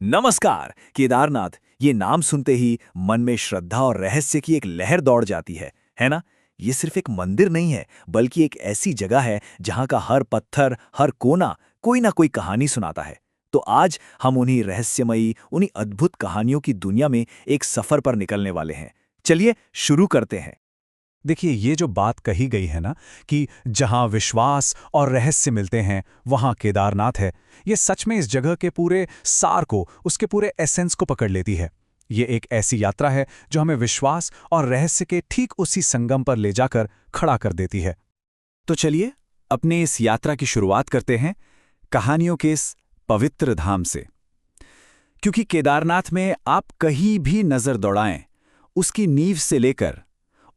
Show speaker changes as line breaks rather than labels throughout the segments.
नमस्कार। केदारनाथ, ये नाम सुनते ही मन में श्रद्धा और रहस्य की एक लहर दौड़ जाती है ना? ये सिर्फ एक मंदिर नहीं है, बल्कि एक ऐसी जगह है जहाँ का हर पत्थर, हर कोना कोई ना कोई कहानी सुनाता है। तो आज हम उन्हीं रहस्यमयी, उन्हीं अद्भुत कहानियों की दुनिया में एक सफर पर निकलने वाले हैं। चलिए शुरू करते हैं।
देखिए, ये जो बात कही गई है ना कि जहां विश्वास और रहस्य मिलते हैं वहां केदारनाथ है, ये सच में इस जगह के पूरे सार को, उसके पूरे एसेंस को पकड़ लेती है। ये एक ऐसी यात्रा है जो हमें विश्वास और रहस्य के ठीक उसी संगम पर ले जाकर खड़ा कर देती है।
तो चलिए अपने इस यात्रा की शुरुआत करते हैं कहानियों के इस पवित्र धाम से। क्योंकि केदारनाथ में आप कहीं भी नजर दौड़ाएं, उसकी नींव से लेकर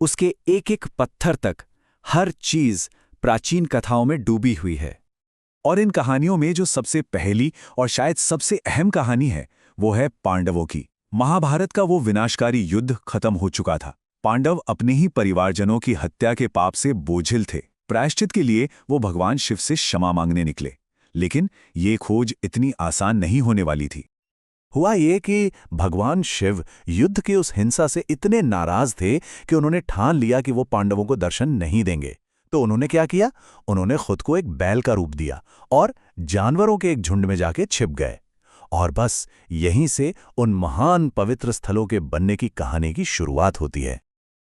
उसके एक एक पत्थर तक हर चीज प्राचीन कथाओं में डूबी हुई है।
और इन कहानियों में जो सबसे पहली और शायद सबसे अहम कहानी है वो है पांडवों की। महाभारत का वो विनाशकारी युद्ध खत्म हो चुका था। पांडव अपने ही परिवारजनों की हत्या के पाप से बोझिल थे। प्रायश्चित के लिए वो भगवान शिव से क्षमा मांगने निकले, लेकिन ये खोज इतनी आसान नहीं होने वाली थी। हुआ ये कि भगवान शिव युद्ध के उस हिंसा से इतने नाराज थे कि उन्होंने ठान लिया कि वो पांडवों को दर्शन नहीं देंगे। तो उन्होंने क्या किया? उन्होंने खुद को एक बैल का रूप दिया और जानवरों के एक झुंड में जाके छिप गए। और बस यहीं से उन महान पवित्र स्थलों के बनने की कहानी की शुरुआत होती है।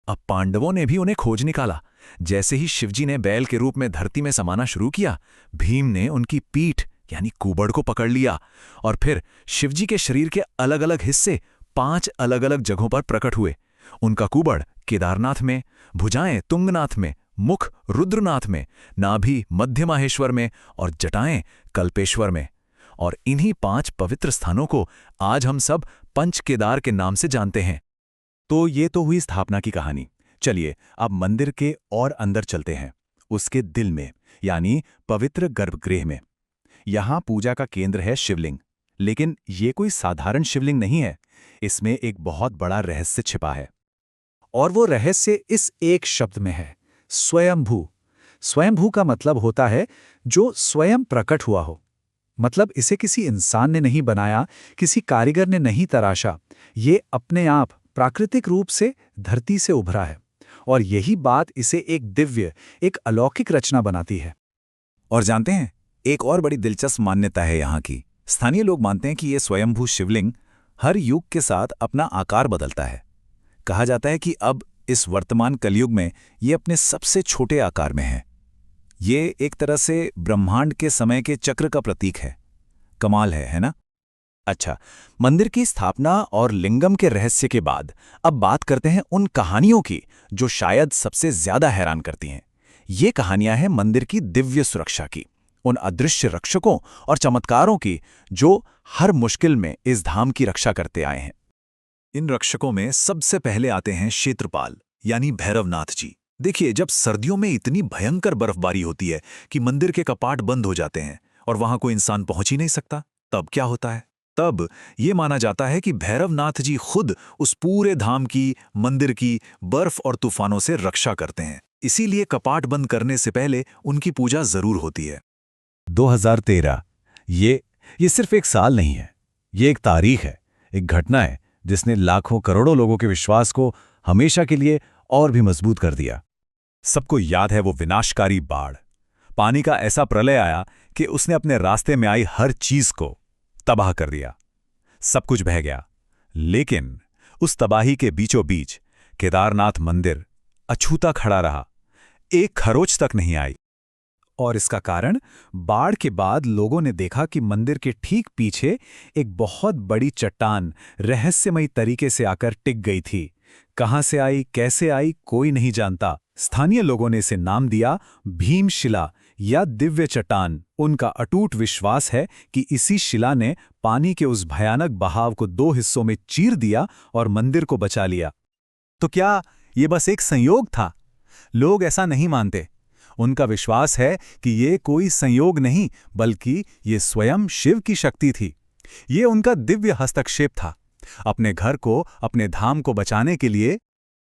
अब पांडवों ने भी उन्हें खोज निकाला। जैसे ही शिवजी ने बैल के रूप में धरती में समाना शुरू किया, भीम ने उनकी पीठ यानी कुबड़ को पकड़ लिया और फिर शिवजी के शरीर के अलग अलग हिस्से 5 अलग अलग जगहों पर प्रकट हुए। उनका कुबड़ केदारनाथ में, भुजाएं तुंगनाथ में, मुख रुद्रनाथ में, नाभि मध्यमाहेश्वर में और जटाएं कल्पेश्वर में। और इन्हीं 5 पवित्र स्थानों को आज हम सब पंच केदार के नाम से जानते हैं।
तो ये तो हुई स्थापना की कहानी। चलिए अब मंदिर के और अंदर चलते हैं, उसके दिल में यानी पवित्र गर्भगृह में। यहाँ पूजा का केंद्र है शिवलिंग। लेकिन ये कोई साधारण शिवलिंग नहीं है, इसमें एक बहुत बड़ा रहस्य छिपा है। और वो रहस्य इस एक शब्द में है, स्वयंभू। स्वयंभू का मतलब होता है जो स्वयं प्रकट हुआ हो। मतलब इसे किसी इंसान ने नहीं बनाया, किसी कारीगर ने नहीं तराशा। ये अपने आप प्राकृतिक रूप से धरती से उभरा है। और यही बात इसे एक दिव्य, एक अलौकिक रचना बनाती है।
और जानते हैं, एक और बड़ी दिलचस्प मान्यता है यहाँ की। स्थानीय लोग मानते हैं कि ये स्वयंभू शिवलिंग हर युग के साथ अपना आकार बदलता है। कहा जाता है कि अब इस वर्तमान कलयुग में ये अपने सबसे छोटे आकार में है। ये एक तरह से ब्रह्मांड के समय के चक्र का प्रतीक है। कमाल है ना? अच्छा, मंदिर की स्थापना और लिंगम के रहस्य के बाद अब बात करते हैं उन कहानियों की जो शायद सबसे ज्यादा हैरान करती हैं। ये कहानियां हैं मंदिर की दिव्य सुरक्षा की, उन अदृश्य रक्षकों और चमत्कारों की जो हर मुश्किल में इस धाम की रक्षा करते आए हैं। इन रक्षकों में सबसे पहले आते हैं क्षेत्रपाल यानी भैरवनाथ जी। देखिए, जब सर्दियों में इतनी भयंकर बर्फबारी होती है कि मंदिर के कपाट बंद हो जाते हैं और वहां कोई इंसान पहुंच ही नहीं सकता, तब क्या होता है? तब ये माना जाता है कि भैरवनाथ जी खुद उस पूरे धाम की, मंदिर की बर्फ और तूफानों से रक्षा करते हैं। इसीलिए कपाट बंद करने से पहले उनकी पूजा जरूर होती है।
2013 ये सिर्फ एक साल नहीं है, ये एक तारीख है, एक घटना है जिसने लाखों करोड़ों लोगों के विश्वास को हमेशा के लिए और भी मजबूत कर दिया। सबको याद है वो विनाशकारी बाढ़। पानी का ऐसा प्रलय आया कि उसने अपने रास्ते में आई हर चीज को तबाह कर दिया। सब कुछ बह गया, लेकिन उस तबाही के बीचों बीच केदारनाथ मंदिर अछूता खड़ा रहा। एक खरोच तक नहीं आई। और इसका कारण, बाढ़ के बाद लोगों ने देखा कि मंदिर के ठीक पीछे एक बहुत बड़ी चट्टान रहस्यमयी तरीके से आकर टिक गई थी। कहां से आई, कैसे आई, कोई नहीं जानता। स्थानीय लोगों ने इसे नाम दिया भीमशिला या दिव्य चट्टान। उनका अटूट विश्वास है कि इसी शिला ने पानी के उस भयानक बहाव को 2 हिस्सों में चीर दिया और मंदिर को बचा लिया। तो क्या ये बस एक संयोग था? लोग ऐसा नहीं मानते। उनका विश्वास है कि ये कोई संयोग नहीं, बल्कि ये स्वयं शिव की शक्ति थी। ये उनका दिव्य हस्तक्षेप था अपने घर को, अपने धाम को बचाने के लिए।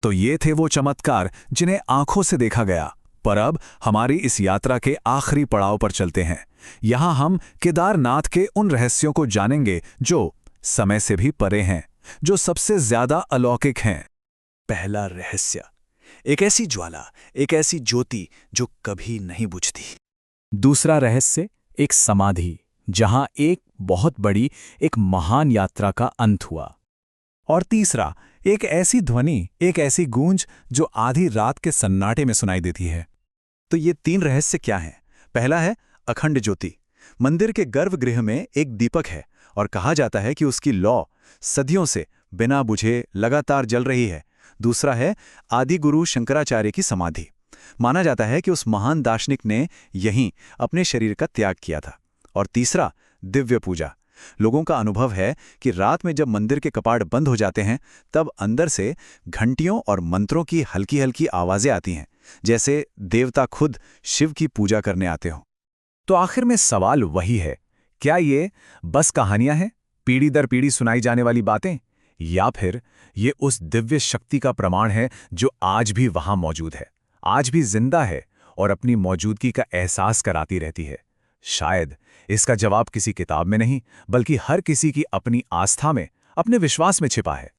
तो ये थे वो चमत्कार जिन्हें आंखों से देखा गया। पर अब हमारी इस यात्रा के आखिरी पड़ाव पर चलते हैं। यहां हम केदारनाथ के उन रहस्यों को जानेंगे जो
समय से भी परे हैं, जो सबसे ज्यादा अलौकिक हैं।
पहला रहस्य, एक ऐसी ज्वाला, एक ऐसी ज्योति जो कभी नहीं बुझती।
दूसरा रहस्य, एक समाधि जहां एक बहुत बड़ी, एक महान यात्रा का अंत हुआ।
और तीसरा, एक ऐसी ध्वनि, एक ऐसी गूंज जो आधी रात के सन्नाटे में सुनाई देती है।
तो ये 3 रहस्य क्या हैं? पहला है अखंड ज्योति। मंदिर के गर्भगृह में एक दीपक है और कहा जाता है कि उसकी लौ सदियों से बिना बुझे लगातार जल रही है। दूसरा है आदि गुरु शंकराचार्य की समाधि। माना जाता है कि उस महान दार्शनिक ने यहीं अपने शरीर का त्याग किया था। और तीसरा, दिव्य पूजा। लोगों का अनुभव है कि रात में जब मंदिर के कपाट बंद हो जाते हैं, तब अंदर से घंटियों और मंत्रों की हल्की हल्की आवाजें आती हैं, जैसे देवता खुद शिव की पूजा करने आते हों।
तो आखिर में सवाल वही है, क्या ये बस कहानियां हैं, पीढ़ी दर पीढ़ी सुनाई जाने वाली बातें, या फिर ये उस दिव्य शक्ति का प्रमाण है जो आज भी वहां मौजूद है, आज भी जिंदा है और अपनी मौजूदगी का एहसास कराती रहती है? शायद इसका जवाब किसी किताब में नहीं, बल्कि हर किसी की अपनी आस्था में, अपने विश्वास में छिपा है।